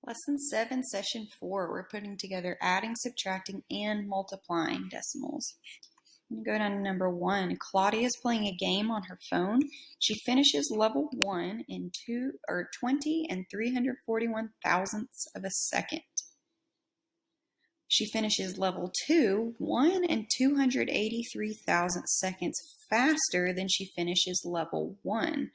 Lesson 7, Session 4, we're putting together adding, subtracting, and multiplying decimals. I'm going to go down to number 1. Claudia's playing a game on her phone. She finishes level 1 in 20 and 341 thousandths of a second. She finishes level 2 1 and 283 thousandths seconds faster than she finishes level 1.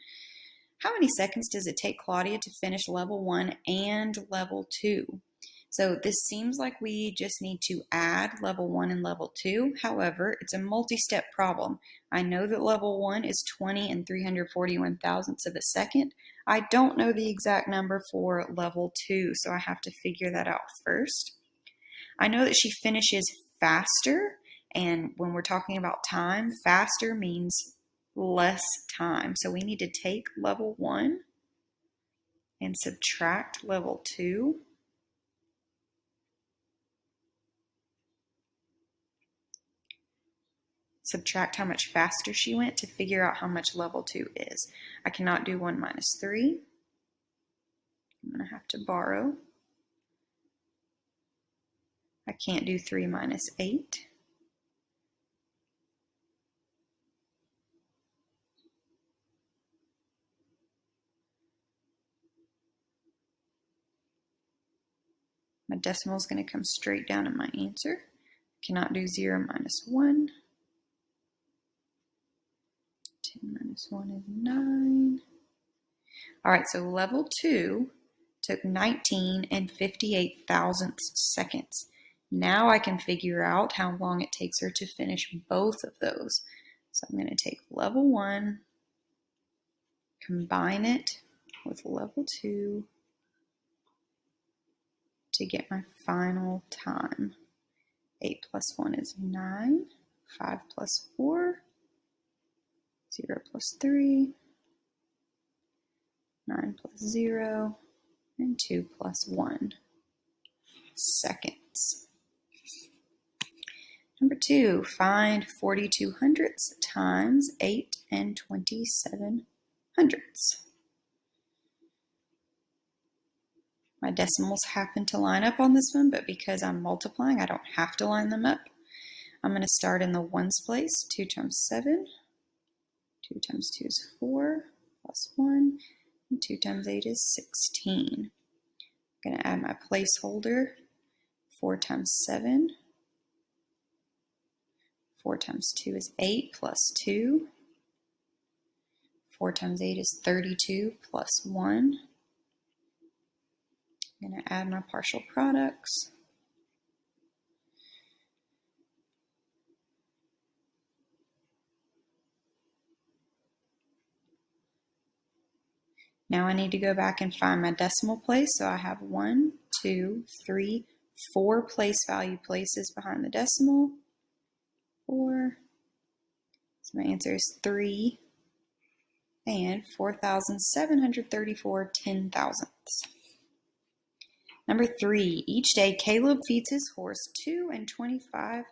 How many seconds does it take Claudia to finish level 1 and level 2? So this seems like we just need to add level 1 and level 2. However, it's a multi-step problem. I know that level 1 is 20 and 341 thousandths of a second. I don't know the exact number for level 2, so I have to figure that out first. I know that she finishes faster, and when we're talking about time, faster means less time. So we need to take level 1 and subtract level 2. Subtract how much faster she went to figure out how much level 2 is. I cannot do 1 minus 3. I'm going to have to borrow. I can't do 3 minus 8. My decimal is going to come straight down in my answer. Cannot do 0 minus 1. 10 minus 1 is 9. All right, so level 2 took 19 and 58 thousandths seconds. Now I can figure out how long it takes her to finish both of those. So I'm going to take level 1, combine it with level 2 to get my final time. 8 plus 1 is 9, 5 plus 4, 0 plus 3, 9 plus 0, and 2 plus 1 seconds. Number 2, find 42 hundredths times 8 and 27 hundredths. My decimals happen to line up on this one, but because I'm multiplying, I don't have to line them up. I'm going to start in the ones place. 2 times 7. 2 times 2 is 4, plus 1. And 2 times 8 is 16. I'm going to add my placeholder. 4 times 7. 4 times 2 is 8 plus 2. 4 times 8 is 32 plus 1. I'm going to add my partial products. Now I need to go back and find my decimal place. So I have 1, 2, 3, 4 place value places behind the decimal. 4. So my answer is 3 and 4,734 ten-thousandths. Number 3, each day Caleb feeds his horse 2 and 25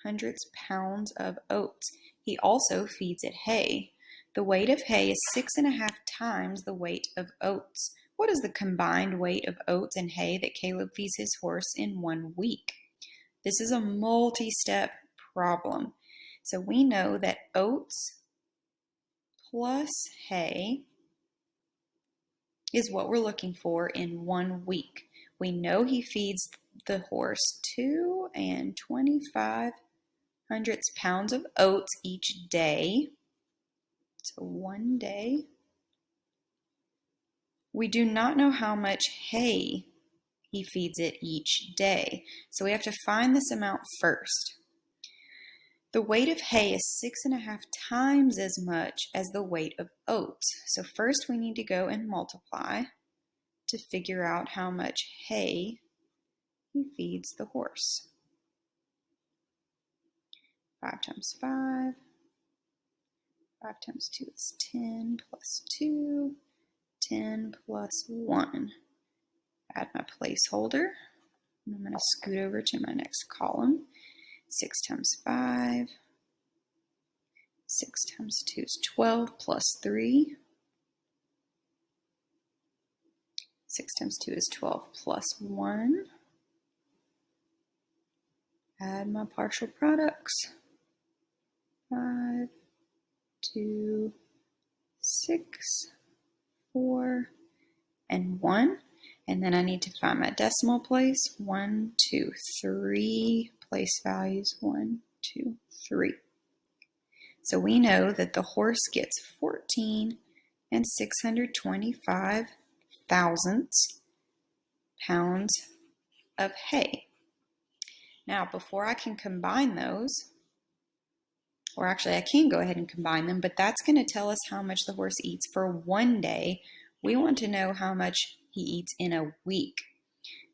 hundredths pounds of oats. He also feeds it hay. The weight of hay is 6.5 times the weight of oats. What is the combined weight of oats and hay that Caleb feeds his horse in 1 week? This is a multi-step problem. So we know that oats plus hay is what we're looking for in 1 week. We know he feeds the horse 2 and 25 hundredths pounds of oats each day. So 1 day. We do not know how much hay he feeds it each day. So we have to find this amount first. The weight of hay is 6.5 times as much as the weight of oats. So first we need to go and multiply to figure out how much hay he feeds the horse. 5 times 5. 5 times 2 is 10 plus 2. 10 plus 1. Add my placeholder. And I'm going to scoot over to my next column. 6 times 5. 6 times 2 is 12 plus 3. 6 times 2 is 12 plus 1. Add my partial products. 5, 2, 6, 4, and 1. And then I need to find my decimal place. 1, 2, 3. Place values 1, 2, 3. So we know that the horse gets 14 and 625 thousandths pounds of hay. Now, before I can combine those, or actually I can go ahead and combine them, but that's going to tell us how much the horse eats for one day. We want to know how much he eats in a week.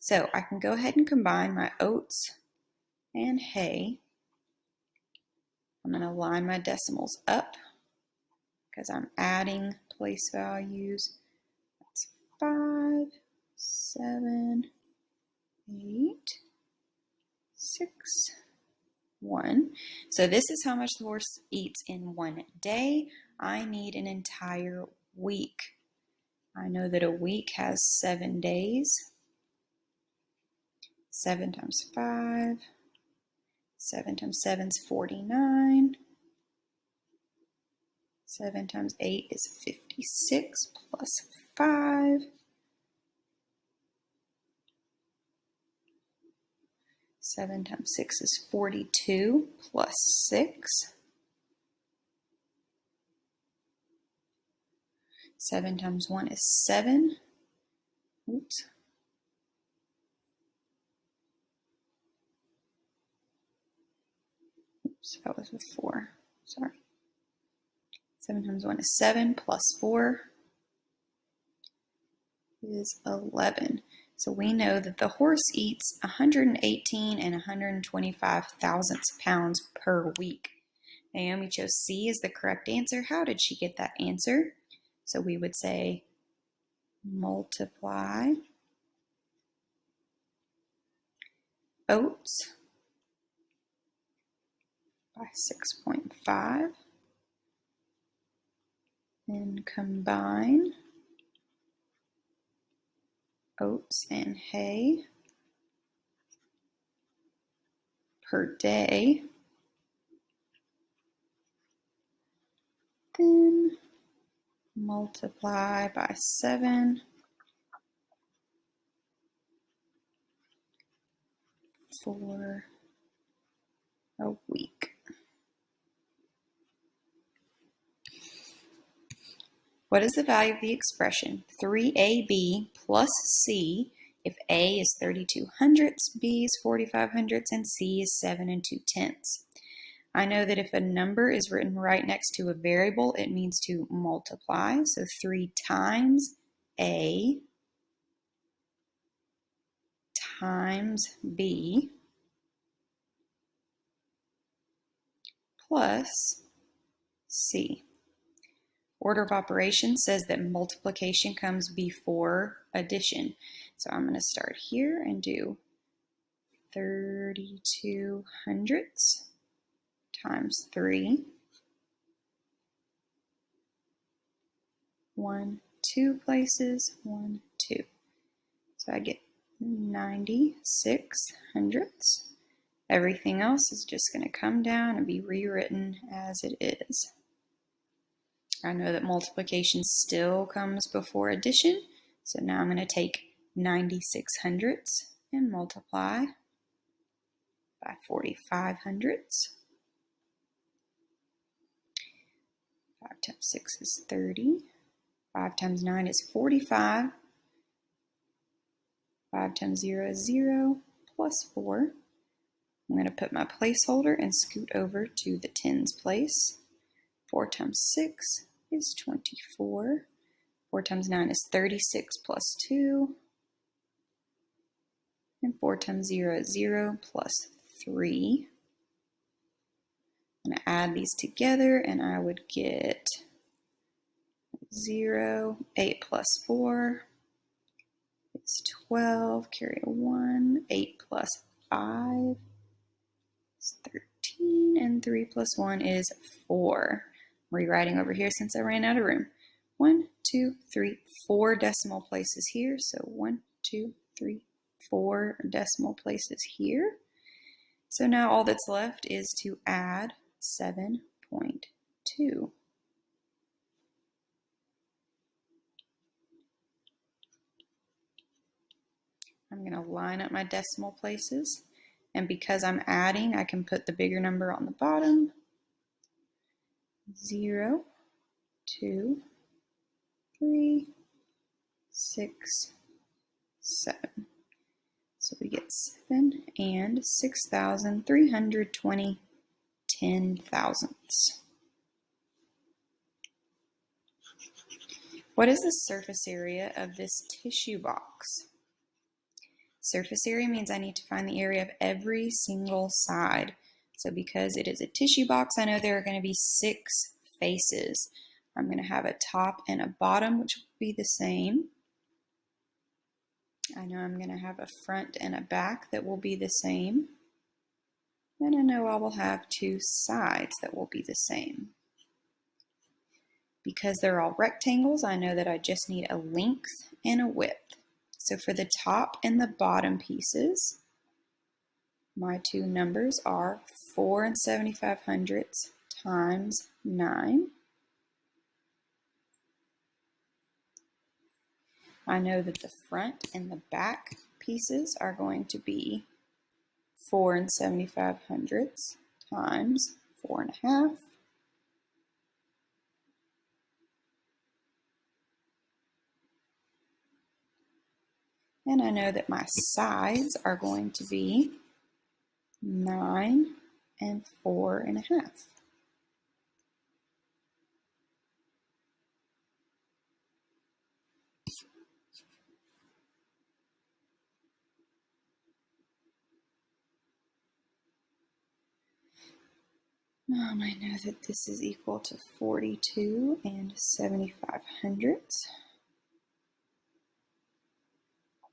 So I can go ahead and combine my oats and hay. I'm going to line my decimals up because I'm adding place values. That's 5, 7, 8, 6, 1. So this is how much the horse eats in one day. I need an entire week. I know that a week has 7 days. 7 times 5. 7 times 7 is 49. 7 times 8 is 56 plus 5. 7 times 6 is 42 plus 6. 7 times 1 is 7. Oops. Oops, that was with 4. Sorry. 7 times 1 is 7 plus 4 is 11. So we know that the horse eats 118 and 125 thousandths pounds per week. Naomi chose C as the correct answer. How did she get that answer? So we would say multiply oats by 6.5 and combine oats and hay per day. Then multiply by 7 for a week. What is the value of the expression 3AB plus C if A is 32 hundredths, B is 45 hundredths, and C is 7 2/10? I know that if a number is written right next to a variable, it means to multiply. So 3 times A times B plus C. Order of operations says that multiplication comes before addition. So I'm going to start here and do 32 hundredths times 3. 1, 2 places, 1, 2. So I get 96 hundredths. Everything else is just going to come down and be rewritten as it is. I know that multiplication still comes before addition, so now I'm going to take 96 hundredths and multiply by 45 hundredths. 5 times 6 is 30. 5 times 9 is 45. 5 times 0 is 0 plus 4. I'm going to put my placeholder and scoot over to the tens place. 4 times 6 is 24. 4 times 9 is 36 plus 2. And 4 times 0 is 0 plus 3. I'm going to add these together and I would get 0. 8 plus 4 is 12. Carry a 1. 8 plus 5 is 13. And 3 plus 1 is 4. I'm rewriting over here since I ran out of room. 1, 2, 3, 4 decimal places here. So 1, 2, 3, 4 decimal places here. So now all that's left is to add 7.2. I'm going to line up my decimal places, and because I'm adding, I can put the bigger number on the bottom. 0, 2, 3, 6, 7. So we get 7 and 6,320 10,000ths. What is the surface area of this tissue box? Surface area means I need to find the area of every single side. So because it is a tissue box, I know there are going to be 6 faces. I'm going to have a top and a bottom, which will be the same. I know I'm going to have a front and a back that will be the same. And I know I will have 2 sides that will be the same. Because they're all rectangles, I know that I just need a length and a width. So for the top and the bottom pieces, my 2 numbers are 4 7/75 times 9. I know that the front and the back pieces are going to be 4 7/75 times 4.5. And I know that my sides are going to be 9 and 4.5. I know that this is equal to 42 and 7/75.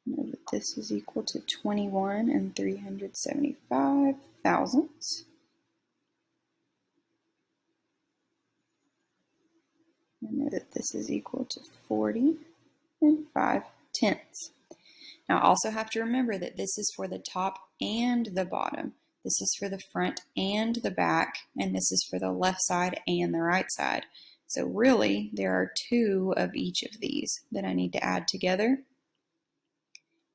I know that this is equal to 21 and 375 thousandths. I know that this is equal to 40 and 5/10. Now I also have to remember that this is for the top and the bottom. This is for the front and the back, and this is for the left side and the right side. So really, there are 2 of each of these that I need to add together.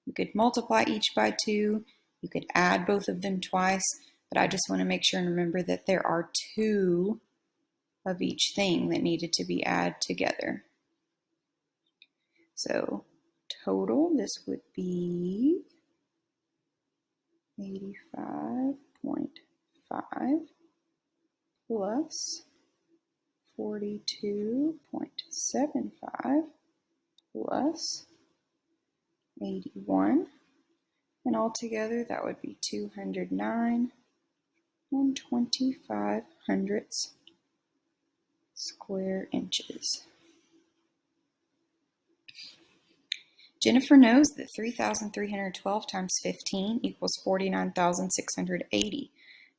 You could multiply each by 2. You could add both of them twice, but I just want to make sure and remember that there are 2 of each thing that needed to be added together. So total, this would be 85.5 plus 42.75 plus 81, and altogether that would be 209 and 25 square inches. Jennifer knows that 3,312 times 15 equals 49,680.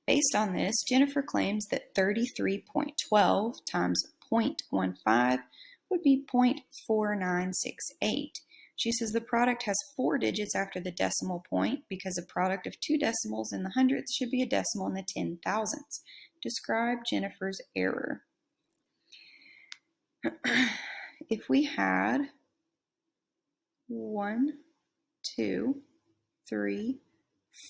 Based on this, Jennifer claims that 33.12 times 0.15 would be 0.4968. She says the product has 4 digits after the decimal point because a product of 2 decimals in the hundredths should be a decimal in the 10,000ths. Describe Jennifer's error. If we had 1, 2, 3,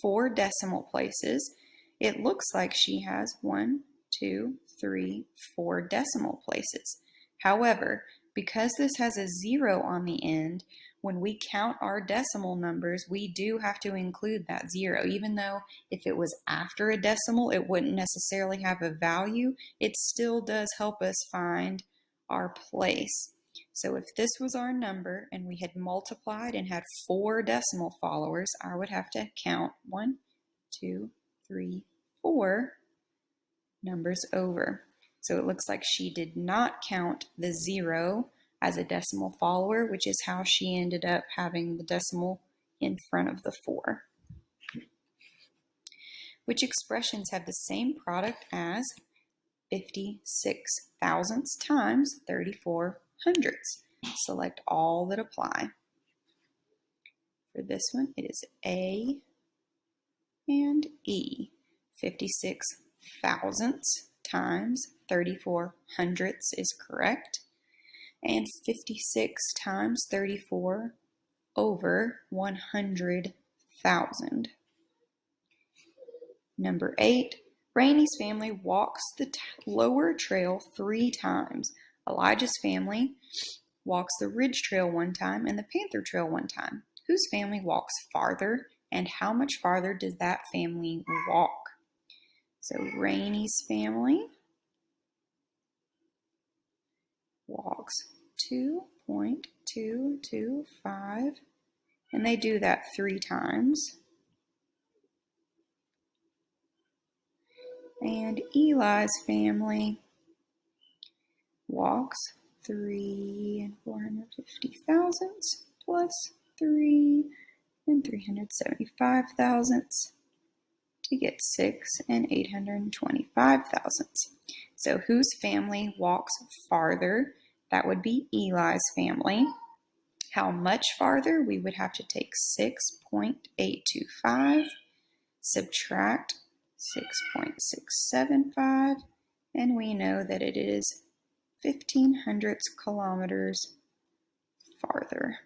4 decimal places, it looks like she has 1, 2, 3, 4 decimal places. However, because this has a 0 on the end, when we count our decimal numbers, we do have to include that 0. Even though if it was after a decimal, it wouldn't necessarily have a value, it still does help us find our place. So if this was our number and we had multiplied and had 4 decimal followers, I would have to count 1, 2, 3, 4 numbers over. So it looks like she did not count the 0 as a decimal follower, which is how she ended up having the decimal in front of the 4. Which expressions have the same product as 56 thousandths times 34 hundredths. Select all that apply. For this one, it is A and E. 56 thousandths times 34 hundredths is correct. And 56 times 34 over 100,000. Number 8, Rainy's family walks the lower trail 3 times. Elijah's family walks the ridge trail 1 time and the panther trail 1 time. Whose family walks farther, and how much farther does that family walk? So Rainy's family walks 2.225, and they do that 3 times. And Eli's family walks 3 and 450 thousandths plus 3 and 375 thousandths to get 6 and 825 thousandths. So whose family walks farther? That would be Eli's family. How much farther? We would have to take 6.825, subtract 6.675, and we know that it is 1,500 kilometers farther.